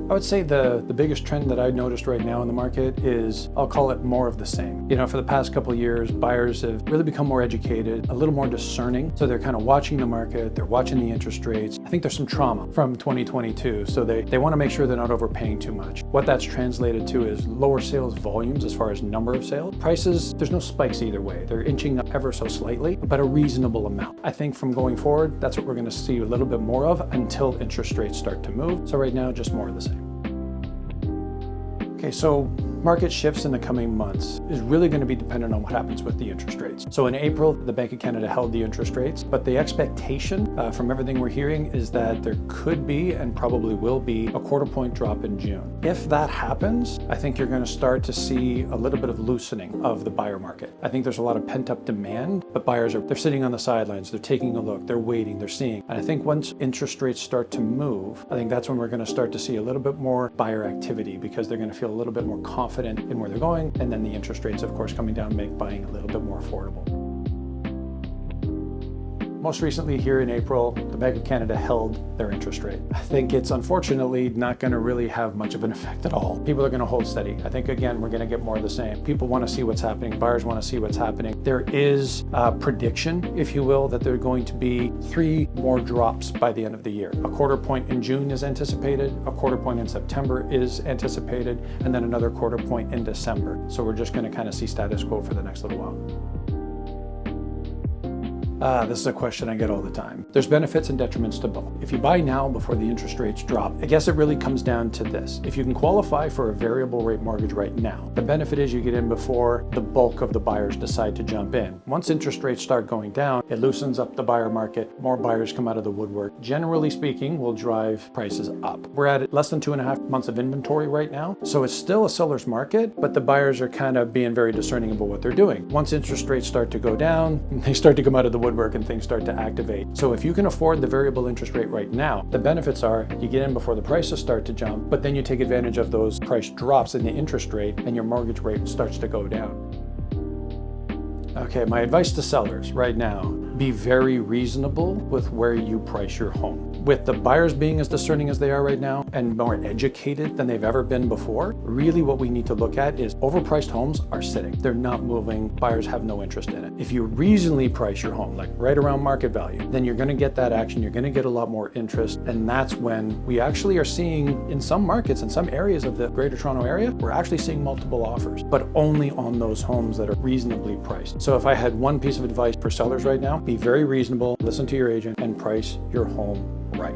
I would say the biggest trend that I noticed right now in the market is, I'll call it more of the same. For the past couple of years, buyers have really become more educated, a little more discerning. So they're kind of watching the market, they're watching the interest rates. I think there's some trauma from 2022. So they want to make sure they're not overpaying too much. What that's translated to is lower sales volumes as far as number of sales. Prices, there's no spikes either way. They're inching up ever so slightly, but a reasonable amount. I think from going forward, that's what we're going to see a little bit more of until interest rates start to move. So right now, just more of the same. Okay, so market shifts in the coming months is really going to be dependent on what happens with the interest rates. So in April, the Bank of Canada held the interest rates, but the expectation from everything we're hearing is that there could be and probably will be a quarter-point drop in June. If that happens, I think you're going to start to see a little bit of loosening of the buyer market. I think there's a lot of pent-up demand, but buyers they're sitting on the sidelines, they're taking a look, they're waiting, they're seeing. And I think once interest rates start to move, I think that's when we're going to start to see a little bit more buyer activity, because they're going to feel a little bit more confident in where they're going, and then the interest rates, of course, coming down make buying a little bit more affordable. Most recently here in April, the Bank of Canada held their interest rate. I think it's unfortunately not going to really have much of an effect at all. People are going to hold steady. I think, again, we're going to get more of the same. People want to see what's happening. Buyers want to see what's happening. There is a prediction, if you will, that there are going to be 3 more drops by the end of the year. A quarter point in June is anticipated, a quarter point in September is anticipated, and then another quarter point in December. So we're just going to kind of see status quo for the next little while. This is a question I get all the time. There's benefits and detriments to both. If you buy now before the interest rates drop, I guess it really comes down to this. If you can qualify for a variable rate mortgage right now, the benefit is you get in before the bulk of the buyers decide to jump in. Once interest rates start going down, it loosens up the buyer market. More buyers come out of the woodwork. Generally speaking, will drive prices up. We're at less than 2.5 months of inventory right now. So it's still a seller's market, but the buyers are kind of being very discerning about what they're doing. Once interest rates start to go down, they start to come out of the woodwork and things start to activate. So if you can afford the variable interest rate right now, the benefits are you get in before the prices start to jump, but then you take advantage of those price drops in the interest rate and your mortgage rate starts to go down. Okay, my advice to sellers right now, be very reasonable with where you price your home. With the buyers being as discerning as they are right now and more educated than they've ever been before, really what we need to look at is overpriced homes are sitting. They're not moving. Buyers have no interest in it. If you reasonably price your home, like right around market value, then you're going to get that action. You're going to get a lot more interest. And that's when we actually are seeing in some markets, in some areas of the Greater Toronto area, we're actually seeing multiple offers, but only on those homes that are reasonably priced. So if I had one piece of advice for sellers right now, be very reasonable, listen to your agent, and price your home right.